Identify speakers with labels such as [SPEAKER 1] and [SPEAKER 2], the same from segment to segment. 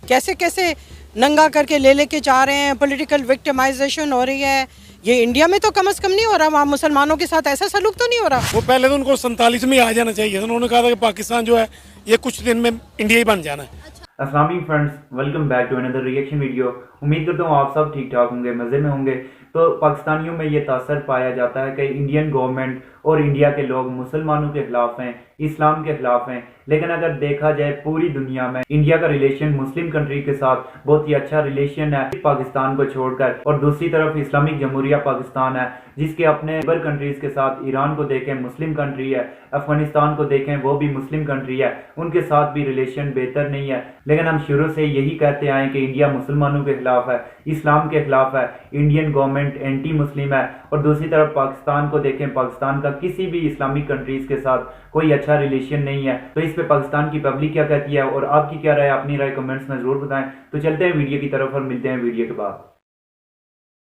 [SPEAKER 1] कैसे कैसे नंगा करके ले लेके जा रहे हैं, पॉलिटिकल विक्टिमाइजेशन हो रही है। ये इंडिया में तो कम से कम नहीं हो रहा, वहाँ मुसलमानों के साथ ऐसा सलूक तो नहीं हो रहा।
[SPEAKER 2] वो पहले तो उनको 47 में आ जाना चाहिए। उन्होंने कहा था कि पाकिस्तान जो है ये कुछ दिन में इंडिया ही बन जाना है।
[SPEAKER 3] अस्सलाम वालेकुम friends, welcome back to another reaction video. उम्मीद करता हूँ आप सब ठीक ठाक होंगे, मज़े में होंगे। तो पाकिस्तानियों में ये तासर पाया जाता है कि इंडियन गवर्नमेंट और इंडिया के लोग मुसलमानों के खिलाफ हैं, इस्लाम के खिलाफ हैं। लेकिन अगर देखा जाए पूरी दुनिया में इंडिया का रिलेशन मुस्लिम कंट्री के साथ बहुत ही अच्छा रिलेशन है, पाकिस्तान को छोड़कर। और दूसरी तरफ इस्लामिक जमहूरिया पाकिस्तान है, जिसके अपने नेबर कंट्रीज के साथ ईरान को देखें मुस्लिम कंट्री है, अफगानिस्तान को देखें वो भी मुस्लिम कंट्री है, उनके साथ भी रिलेशन बेहतर नहीं है। लेकिन हम शुरू से यही कहते आए कि इंडिया मुसलमानों के खिलाफ है, इस्लाम के खिलाफ है, इंडियन गवर्नमेंट एंटी मुस्लिम है। और दूसरी तरफ पाकिस्तान को देखें, पाकिस्तान का किसी भी इस्लामिक कंट्रीज के साथ कोई अच्छा रिलेशन नहीं है। तो इस पे पाकिस्तान की पब्लिक क्या कहती है और आपकी क्या राय, अपनी राय कमेंट्स में जरूर बताएं। तो चलते हैं वीडियो की तरफ और मिलते हैं वीडियो के बाद।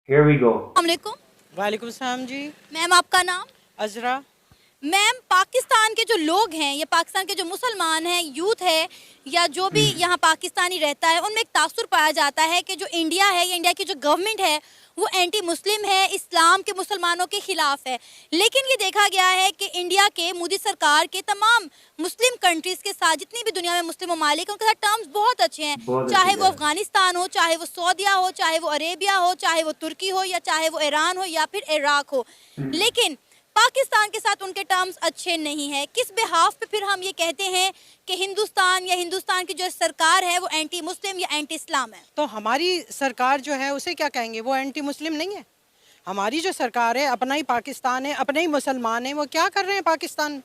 [SPEAKER 3] Here we go।
[SPEAKER 1] वालेकुम सलाम जी।
[SPEAKER 4] मैम आपका नाम?
[SPEAKER 1] अजरा।
[SPEAKER 4] मैम, पाकिस्तान के जो लोग हैं या पाकिस्तान के जो मुसलमान हैं, यूथ है या जो भी यहाँ पाकिस्तानी रहता है, उनमें एक तासुर पाया जाता है कि जो इंडिया है या इंडिया की जो गवर्नमेंट है वो एंटी मुस्लिम है, इस्लाम के मुसलमानों के खिलाफ है। लेकिन ये देखा गया है कि इंडिया के मोदी सरकार के तमाम मुस्लिम कंट्रीज के साथ, जितनी भी दुनिया में मुस्लिम ममालिक, उनके साथ टर्म्स बहुत अच्छे हैं। चाहे वो अफगानिस्तान हो, चाहे वो सऊदीया हो, चाहे वो अरेबिया हो, चाहे वो तुर्की हो, या चाहे वो ईरान हो या फिर इराक हो। लेकिन पाकिस्तान के साथ उनके टर्म्स अच्छे नहीं है। किस बिहाफ पे फिर हम ये कहते हैं कि हिंदुस्तान या हिंदुस्तान की जो सरकार है वो एंटी मुस्लिम या एंटी इस्लाम है?
[SPEAKER 1] तो हमारी सरकार जो है उसे क्या कहेंगे, वो एंटी मुस्लिम नहीं है। हमारी जो सरकार है, अपना ही पाकिस्तान है, अपने ही मुसलमान है, वो क्या कर रहे हैं पाकिस्तान,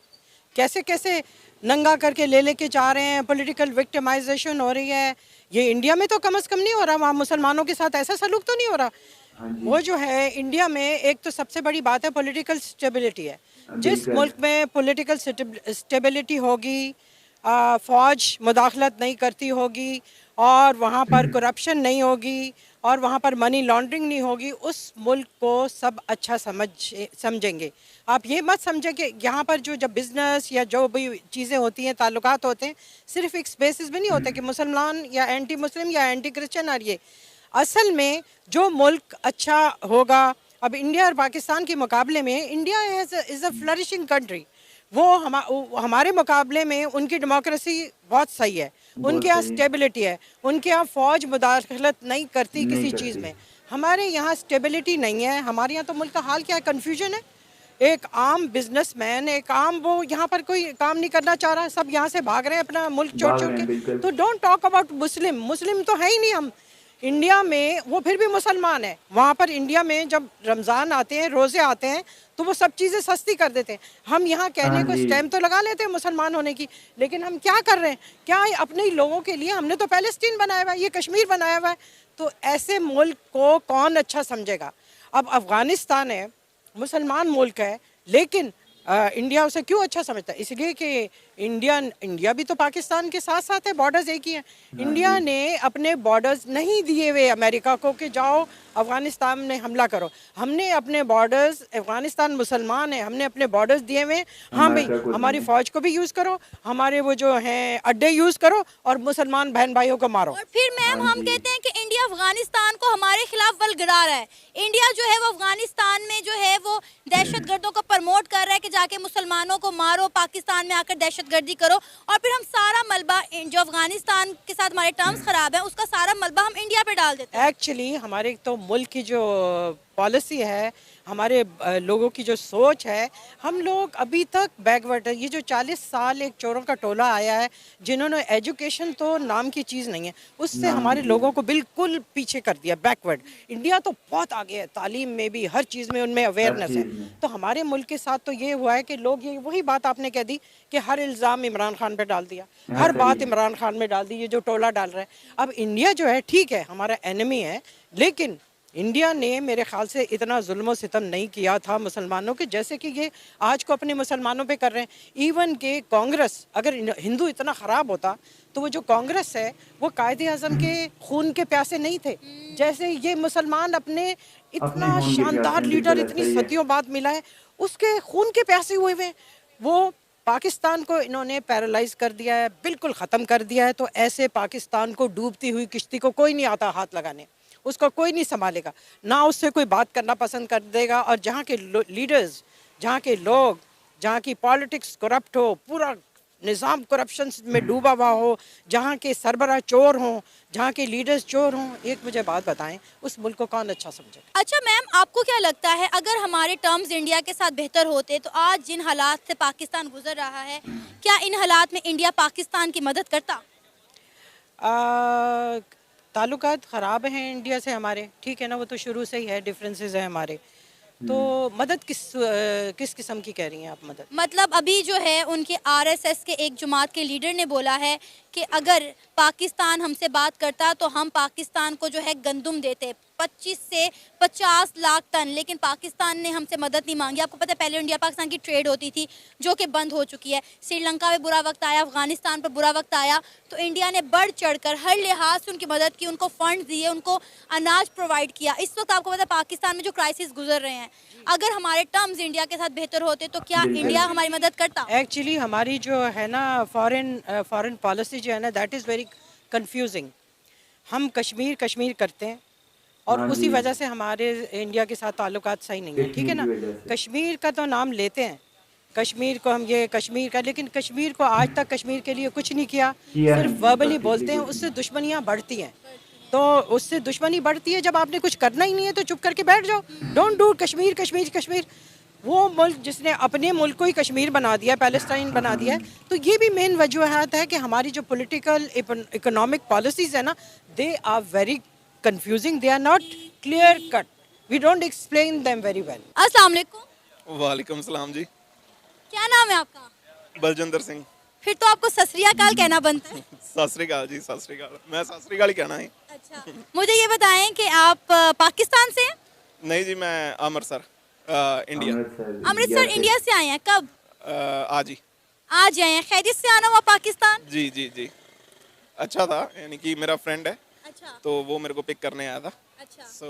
[SPEAKER 1] कैसे कैसे नंगा करके ले लेके जा रहे हैं, पॉलिटिकल विक्टिमाइजेशन हो रही है। ये इंडिया में तो कम से कम नहीं हो रहा, वहाँ मुसलमानों के साथ ऐसा सलूक तो नहीं हो रहा। वो जो है इंडिया में एक तो सबसे बड़ी बात है पॉलिटिकल स्टेबिलिटी है। जिस मुल्क में पॉलिटिकल स्टेबिलिटी होगी, फौज मुदाखलत नहीं करती होगी और वहाँ पर करप्शन नहीं होगी और वहाँ पर मनी लॉन्ड्रिंग नहीं होगी, उस मुल्क को सब अच्छा समझेंगे। आप ये मत समझें कि यहाँ पर जो जब बिज़नेस या जो भी चीज़ें होती हैं, ताल्लुकात होते हैं, सिर्फ एक बेसिस भी नहीं होते कि मुसलमान या एंटी मुस्लिम या एंटी क्रिश्चियन। और ये असल में जो मुल्क अच्छा होगा, अब इंडिया और पाकिस्तान के मुकाबले में India is a flourishing country. वो हमारे मुकाबले में उनकी डेमोक्रेसी बहुत सही है, उनके यहाँ स्टेबिलिटी है, उनके यहाँ फ़ौज मुदाखलत नहीं करती किसी चीज़ में। हमारे यहाँ स्टेबिलिटी नहीं है। हमारे यहाँ तो मुल्क का हाल क्या है, कन्फ्यूजन है। एक आम बिजनेसमैन, एक आम वो यहाँ पर कोई काम नहीं करना चाह रहा, सब यहाँ से भाग रहे हैं अपना मुल्क छोड़ छोड़ के। तो डोंट टॉक अबाउट मुस्लिम, मुस्लिम तो है ही नहीं हम इंडिया में। वो फिर भी मुसलमान है। वहाँ पर इंडिया में जब रमज़ान आते हैं, रोज़े आते हैं, तो वो सब चीज़ें सस्ती कर देते हैं। हम यहाँ कहने को स्टैम्प तो लगा लेते हैं मुसलमान होने की, लेकिन हम क्या कर रहे हैं, क्या अपने ही लोगों के लिए हमने तो पैलेस्टीन बनाया हुआ है, ये कश्मीर बनाया हुआ है। तो ऐसे मुल्क को कौन अच्छा समझेगा। अब अफ़गानिस्तान है, मुसलमान मुल्क है, लेकिन इंडिया उसे क्यों अच्छा समझता है, इसलिए कि इंडिया भी तो पाकिस्तान के साथ साथ है, बॉर्डर्स एक ही हैं। इंडिया ने अपने बॉर्डर्स नहीं दिए हुए अमेरिका को कि जाओ अफ़गानिस्तान में हमला करो। हमने अपने बॉर्डर्स, अफ़गानिस्तान मुसलमान है, हमने अपने बॉर्डर्स दिए हुए। हाँ भाई, हमारी फ़ौज को भी यूज़ करो, हमारे वो जो हैं अड्डे यूज़ करो और मुसलमान बहन भाइयों को मारो।
[SPEAKER 4] और फिर मैम हम कहते हैं कि इंडिया अफगानिस्तान को हमारे खिलाफ वलगड़ा रहा है। इंडिया जो है वो अफगानिस्तान में जो है वो दहशतगर्दों को प्रमोट कर रहा है कि जाके मुसलमानों को मारो, पाकिस्तान में आकर दहशतगर्दी करो। और फिर हम सारा मलबा जो अफगानिस्तान के साथ हमारे टर्म्स खराब है, उसका सारा मलबा हम इंडिया पे डाल देते हैं।
[SPEAKER 1] एक्चुअली हमारे तो मुल्क की जो पॉलिसी है, हमारे लोगों की जो सोच है, हम लोग अभी तक बैकवर्ड है। ये जो 40 साल एक चोरों का टोला आया है, जिन्होंने एजुकेशन तो नाम की चीज़ नहीं है, उससे हमारे लोगों को बिल्कुल पीछे कर दिया, बैकवर्ड। इंडिया तो बहुत आगे है, तालीम में भी, हर चीज़ में उनमें अवेयरनेस है। तो हमारे मुल्क के साथ तो ये हुआ है कि लोग ये वही बात आपने कह दी कि हर इल्ज़ाम इमरान खान पे डाल दिया, हर बात इमरान खान में डाल दी, ये जो टोला डाल रहा है। अब इंडिया जो है ठीक है, हमारा एनिमी है, लेकिन इंडिया ने मेरे ख्याल से इतना जुल्म सितम नहीं किया था मुसलमानों के जैसे कि ये आज को अपने मुसलमानों पे कर रहे हैं। इवन के कांग्रेस, अगर हिंदू इतना ख़राब होता तो वो जो कांग्रेस है वो कायदे आज़म के खून के प्यासे नहीं थे, जैसे ये मुसलमान अपने इतना शानदार लीडर, इतनी सदियों बाद मिला है, उसके खून के प्यासे हुए हुए। वो पाकिस्तान को इन्होंने पैरालाइज कर दिया है, बिल्कुल ख़त्म कर दिया है। तो ऐसे पाकिस्तान को डूबती हुई किश्ती को कोई नहीं आता हाथ लगाने, उसको कोई नहीं संभालेगा, ना उससे कोई बात करना पसंद कर देगा। और जहाँ के लीडर्स, जहाँ के लोग, जहाँ की पॉलिटिक्स करप्ट हो, पूरा निज़ाम करप्शन में डूबा हुआ हो, जहाँ के सरबराह चोर हों, जहाँ के लीडर्स चोर हों, एक मुझे बात बताएं, उस मुल्क को कौन अच्छा समझेगा?
[SPEAKER 4] अच्छा मैम, आपको क्या लगता है अगर हमारे टर्म्स इंडिया के साथ बेहतर होते तो आज जिन हालात से पाकिस्तान गुजर रहा है, क्या इन हालात में इंडिया पाकिस्तान की मदद करता?
[SPEAKER 1] ताल्लुकात ख़राब हैं इंडिया से हमारे, ठीक है ना, वो तो शुरू से ही है, डिफरेंसेस है हमारे। तो मदद किस किस्म की कह रही हैं आप मदद?
[SPEAKER 4] मतलब अभी जो है उनके आरएसएस के एक जमात के लीडर ने बोला है कि अगर पाकिस्तान हमसे बात करता तो हम पाकिस्तान को जो है गंदुम देते 25 से 50 लाख टन, लेकिन पाकिस्तान ने हमसे मदद नहीं मांगी। आपको पता है पहले इंडिया पाकिस्तान की ट्रेड होती थी जो कि बंद हो चुकी है। श्रीलंका में बुरा वक्त आया, अफगानिस्तान पर बुरा वक्त आया, तो इंडिया ने बढ़ चढ़कर हर लिहाज से उनकी मदद की, उनको फंड दिए, उनको अनाज प्रोवाइड किया। इस वक्त आपको पता है पाकिस्तान में जो क्राइसिस गुजर रहे हैं, अगर हमारे टर्म्स इंडिया के साथ बेहतर होते तो क्या इंडिया हमारी मदद करता?
[SPEAKER 1] एक्चुअली हमारी जो है ना फॉरेन पॉलिसी जो है ना, दैट इज़ वेरी कंफ्यूजिंग। हम कश्मीर करते हैं और उसी वजह से हमारे इंडिया के साथ ताल्लुकात सही नहीं है, ठीक है ना। कश्मीर का तो नाम लेते हैं, कश्मीर को हम ये कश्मीर का, लेकिन कश्मीर को आज तक कश्मीर के लिए कुछ नहीं किया, सिर्फ वर्बली बोलते हैं। उससे दुश्मनियाँ बढ़ती हैं, तो उससे दुश्मनी बढ़ती है। जब आपने कुछ करना ही नहीं है तो चुप करके बैठ जाओ, डोंट डू कश्मीर कश्मीर कश्मीर। वो मुल्क जिसने अपने मुल्क को ही कश्मीर बना दिया, पैलेस्टाइन बना दिया है। तो ये भी मेन वजूहत है कि हमारी जो पॉलिटिकल इकोनॉमिक पॉलिसीज़ है ना, they are very confusing, they are not clear cut, we don't explain them very well.
[SPEAKER 4] अस्सलाम वालेकुम।
[SPEAKER 5] वालेकुम सलाम जी।
[SPEAKER 4] क्या नाम है आपका?
[SPEAKER 5] बलजिंदर सिंह।
[SPEAKER 4] फिर तो आपको सत श्री अकाल कहना बनता है।
[SPEAKER 5] सत श्री अकाल जी, सत श्री अकाल। मैं सत श्री अकाल ही कहना है।
[SPEAKER 4] अच्छा, मुझे ये बताएं कि आप पाकिस्तान से हैं?
[SPEAKER 5] नहीं जी, मैं अमृतसर इंडिया।
[SPEAKER 4] अमृतसर इंडिया से आए हैं? कब?
[SPEAKER 5] आज ही।
[SPEAKER 4] आज आए हैं? खैरियत से आना हुआ पाकिस्तान?
[SPEAKER 5] जी जी जी, अच्छा था, यानी कि मेरा फ्रेंड है
[SPEAKER 4] अच्छा।
[SPEAKER 5] तो वो मेरे को पिक करने आया था।
[SPEAKER 4] अच्छा।
[SPEAKER 5] सो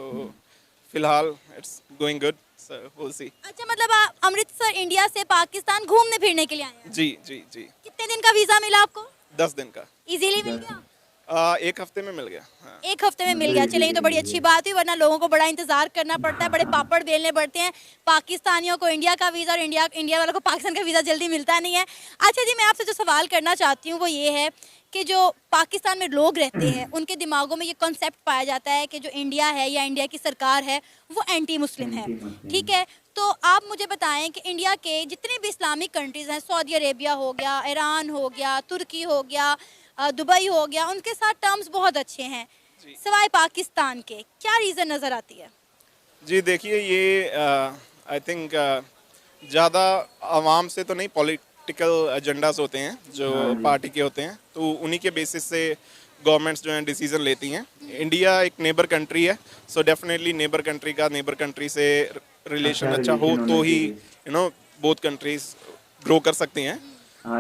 [SPEAKER 5] फिलहाल it's going good, so will see.
[SPEAKER 4] अच्छा, मतलब आप अमृतसर इंडिया से पाकिस्तान घूमने फिरने के लिए आए हैं?
[SPEAKER 5] जी जी जी।
[SPEAKER 4] कितने दिन का वीजा मिला आपको?
[SPEAKER 5] 10 दिन का।
[SPEAKER 4] इजीली मिल गया?
[SPEAKER 5] 1 हफ्ते में मिल गया। हाँ।
[SPEAKER 4] 1 हफ्ते में मिल गया, चलिए ये तो बड़ी अच्छी बात हुई, वरना लोगों को बड़ा इंतजार करना पड़ता है, बड़े पापड़ बेलने पड़ते हैं। पाकिस्तानियों को इंडिया का वीज़ा और इंडिया वालों को पाकिस्तान का वीज़ा जल्दी मिलता नहीं है। अच्छा जी, मैं आपसे जो सवाल करना चाहती हूँ वो ये है कि जो पाकिस्तान में लोग रहते हैं उनके दिमागों में ये कॉन्सेप्ट पाया जाता है कि जो इंडिया है या इंडिया की सरकार है वो एंटी मुस्लिम है, ठीक है। तो आप मुझे बताएं कि इंडिया के जितने भी इस्लामिक कंट्रीज़ हैं, सऊदी अरेबिया हो गया, ईरान हो गया, तुर्की हो गया, दुबई हो गया, उनके साथ टर्म्स बहुत अच्छे हैं, सिवाय पाकिस्तान के, क्या रीज़न नज़र आती है?
[SPEAKER 5] जी देखिए, ये आई थिंक ज़्यादा आवाम से तो नहीं, पॉलिटिकल एजेंडास होते हैं जो पार्टी के होते हैं, तो उन्हीं के बेसिस से गवर्नमेंट्स जो हैं डिसीजन लेती हैं। इंडिया एक नेबर कंट्री है, सो डेफिनेटली नेबर कंट्री का नेबर कंट्री से रिलेशन अच्छा हो तो ही बोथ कंट्रीज ग्रो कर सकती हैं।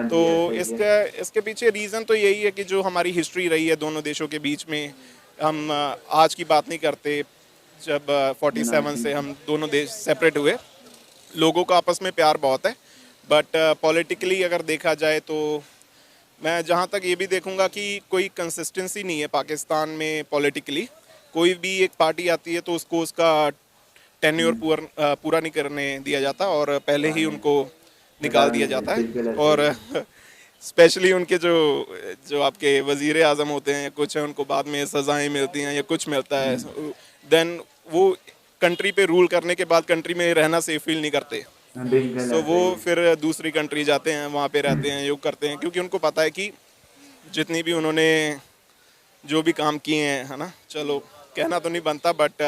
[SPEAKER 5] तो इसके पीछे रीज़न तो यही है कि जो हमारी हिस्ट्री रही है दोनों देशों के बीच में, हम आज की बात नहीं करते, जब 47 से हम दोनों देश सेपरेट हुए, लोगों का आपस में प्यार बहुत है, बट पॉलिटिकली अगर देखा जाए तो मैं जहाँ तक ये भी देखूँगा कि कोई कंसिस्टेंसी नहीं है पाकिस्तान में पॉलिटिकली। कोई भी एक पार्टी आती है तो उसको उसका टेन्योर पूरा नहीं करने दिया जाता और पहले ही उनको निकाल दिया जाता है। और स्पेशली उनके जो आपके वज़ीर आज़म होते हैं, कुछ है उनको बाद में सज़ाएं मिलती हैं या कुछ मिलता है, देन वो कंट्री पे रूल करने के बाद कंट्री में रहना सेफ फील नहीं करते, तो वो फिर दूसरी कंट्री जाते हैं, वहाँ पे रहते हैं, योग करते हैं, क्योंकि उनको पता है कि जितनी भी उन्होंने जो भी काम किए हैं, है ना, चलो कहना तो नहीं बनता, बट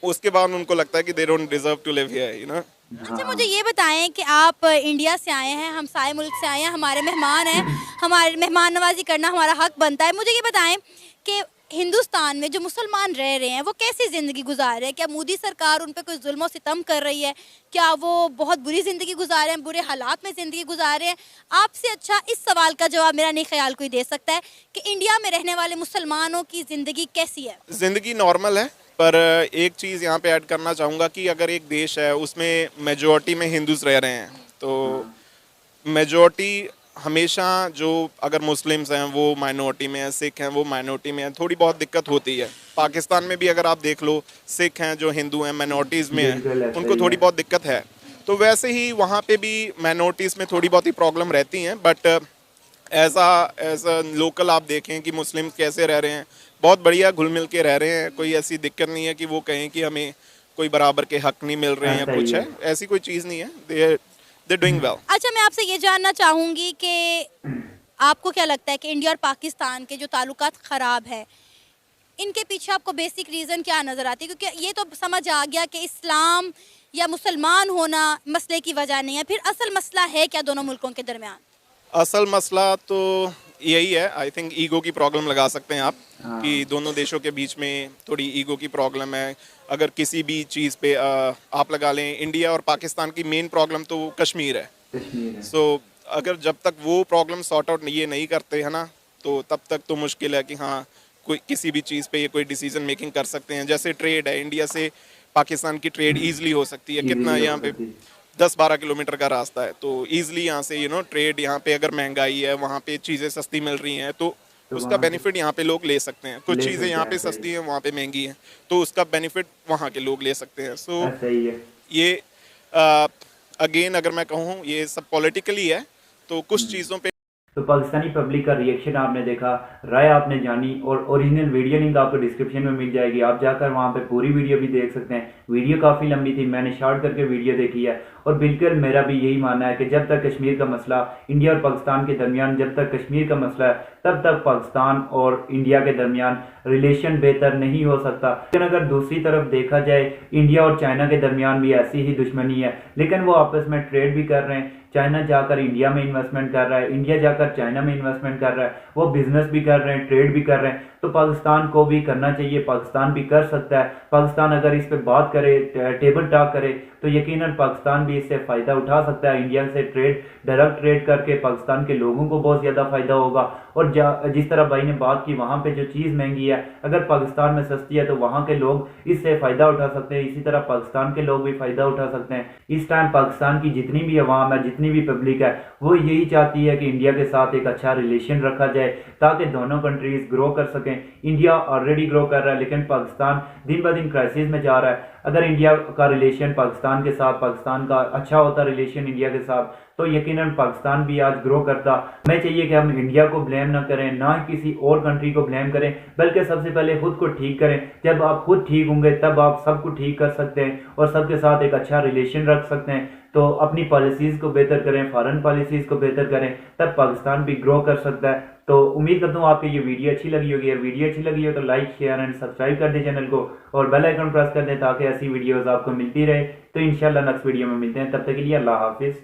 [SPEAKER 5] उसके बाद उनको लगता है कि they don't deserve to live here, you know.
[SPEAKER 4] अच्छा, मुझे ये बताएं कि आप इंडिया से आए हैं, हमसाए मुल्क से आए हैं, हमारे मेहमान हैं, हमारे मेहमान नवाजी करना हमारा हक बनता है। मुझे ये बताएं कि हिंदुस्तान में जो मुसलमान रह रहे हैं वो कैसी ज़िंदगी गुजार रहे हैं? क्या मोदी सरकार उन पर कोई जुल्म सितम कर रही है? क्या वो बहुत बुरी ज़िंदगी गुजार रहे हैं, बुरे हालात में ज़िंदगी गुजार रहे हैं? आपसे अच्छा इस सवाल का जवाब मेरा नहीं ख्याल कोई दे सकता है कि इंडिया में रहने वाले मुसलमानों की ज़िंदगी कैसी है?
[SPEAKER 5] ज़िंदगी नॉर्मल है, पर एक चीज़ यहाँ पे ऐड करना चाहूँगा कि अगर एक देश है उसमें मेजॉरिटी में हिंदूज रह रहे हैं, तो मेजॉरिटी हमेशा जो अगर मुस्लिम्स हैं वो माइनॉरिटी में हैं, सिख हैं वो माइनॉरिटी में हैं, थोड़ी बहुत दिक्कत होती है। पाकिस्तान में भी अगर आप देख लो, सिख हैं जो हिंदू हैं माइनॉरिटीज़ में हैं, उनको थोड़ी बहुत दिक्कत है। तो वैसे ही वहाँ पे भी माइनॉरिटीज़ में थोड़ी बहुत ही प्रॉब्लम रहती हैं, बट एज अ लोकल आप देखें कि मुस्लिम कैसे रह रहे हैं, बहुत बढ़िया घुल मिल के रह रहे हैं। कोई ऐसी दिक्कत नहीं है कि वो कहें कि हमें कोई बराबर के हक नहीं मिल रहे हैं या कुछ है, ऐसी कोई चीज़ नहीं है। They doing well.
[SPEAKER 4] अच्छा, मैं आपसे ये जानना चाहूँगी कि आपको क्या लगता है कि इंडिया और पाकिस्तान के जो ताल्लुकात ख़राब है, इनके पीछे आपको बेसिक रीज़न क्या नज़र आती है? क्योंकि ये तो समझ आ गया कि इस्लाम या मुसलमान होना मसले की वजह नहीं है, फिर असल मसला है क्या दोनों मुल्कों के दरमियान?
[SPEAKER 5] असल मसला तो यही है, आई थिंक ईगो की प्रॉब्लम लगा सकते हैं आप, कि दोनों देशों के बीच में थोड़ी ईगो की प्रॉब्लम है। अगर किसी भी चीज़ पे आप लगा लें, इंडिया और पाकिस्तान की मेन प्रॉब्लम तो कश्मीर है। सो अगर जब तक वो प्रॉब्लम सॉर्ट आउट ये नहीं करते है ना, तो तब तक तो मुश्किल है कि हाँ कोई किसी भी चीज़ पे ये कोई डिसीजन मेकिंग कर सकते हैं। जैसे ट्रेड है, इंडिया से पाकिस्तान की ट्रेड ईजिली हो सकती है। कितना यहाँ पे 10-12 किलोमीटर का रास्ता है, तो ईजिली यहाँ से ट्रेड, यहाँ पे अगर महंगाई है वहाँ पे चीज़ें सस्ती मिल रही हैं, तो उसका बेनिफिट यहाँ पे लोग ले सकते हैं। कुछ चीज़ें यहाँ पे सस्ती हैं, वहाँ पे महंगी हैं, तो उसका बेनिफिट वहाँ के लोग ले सकते हैं। सो ये अगेन अगर मैं कहूँ ये सब पॉलिटिकली है, तो कुछ चीज़ों पे
[SPEAKER 3] तो पाकिस्तानी पब्लिक का रिएक्शन आपने देखा, राय आपने जानी, और ओरिजिनल वीडियो लिंक आपको डिस्क्रिप्शन में मिल जाएगी, आप जाकर वहां पे पूरी वीडियो भी देख सकते हैं। वीडियो काफ़ी लंबी थी, मैंने शॉर्ट करके वीडियो देखी है, और बिल्कुल मेरा भी यही मानना है कि जब तक कश्मीर का मसला इंडिया और पाकिस्तान के दरमियान, जब तक कश्मीर का मसला है, तब तक पाकिस्तान और इंडिया के दरमियान रिलेशन बेहतर नहीं हो सकता। लेकिन अगर दूसरी तरफ देखा जाए, इंडिया और चाइना के दरमियान भी ऐसी ही दुश्मनी है, लेकिन वो आपस में ट्रेड भी कर रहे हैं। चाइना जाकर इंडिया में इन्वेस्टमेंट कर रहा है, इंडिया जाकर चाइना में इन्वेस्टमेंट कर रहा है, वो बिजनेस भी कर रहे हैं, ट्रेड भी कर रहे हैं। तो पाकिस्तान को भी करना चाहिए, पाकिस्तान भी कर सकता है। पाकिस्तान अगर इस पे बात करे, टेबल टॉक करे, तो यकीनन पाकिस्तान भी इससे फ़ायदा उठा सकता है। इंडिया से डायरेक्ट ट्रेड करके पाकिस्तान के लोगों को बहुत ज़्यादा फ़ायदा होगा। और जिस तरह भाई ने बात की, वहाँ पे जो चीज़ महंगी है, अगर पाकिस्तान में सस्ती है तो वहाँ के लोग इससे फ़ायदा उठा सकते हैं। इसी तरह पाकिस्तान के लोग भी फ़ायदा उठा सकते हैं। इस टाइम पाकिस्तान की जितनी भी अवाम है, जितनी भी पब्लिक है, वो यही चाहती है कि इंडिया के साथ एक अच्छा रिलेशन रखा जाए, ताकि दोनों कंट्रीज ग्रो कर सकें। इंडिया ऑलरेडी ग्रो कर रहा है, लेकिन पाकिस्तान दिन ब दिन क्राइसिस में जा रहा है। अगर इंडिया का रिलेशन पाकिस्तान के साथ, पाकिस्तान का अच्छा होता रिलेशन इंडिया के साथ, तो यकीनन पाकिस्तान भी आज ग्रो करता। हमें चाहिए कि हम इंडिया को ब्लेम ना करें, ना ही किसी और कंट्री को ब्लेम करें, बल्कि सबसे पहले खुद को ठीक करें। जब आप खुद ठीक होंगे तब आप सबको ठीक कर सकते हैं और सबके साथ एक अच्छा रिलेशन रख सकते हैं। तो अपनी पॉलिसीज़ को बेहतर करें, फॉरेन पॉलिसीज़ को बेहतर करें, तब पाकिस्तान भी ग्रो कर सकता है। तो उम्मीद करता हूँ आपको ये वीडियो अच्छी लगी होगी। अगर वीडियो अच्छी लगी हो तो लाइक, शेयर एंड सब्सक्राइब कर दें चैनल को, और बेल आइकन प्रेस कर दें ताकि ऐसी वीडियोज़ आपको मिलती रहे। तो इंशाल्लाह नेक्स्ट वीडियो में मिलते हैं, तब तक के लिए अल्लाह हाफिज़।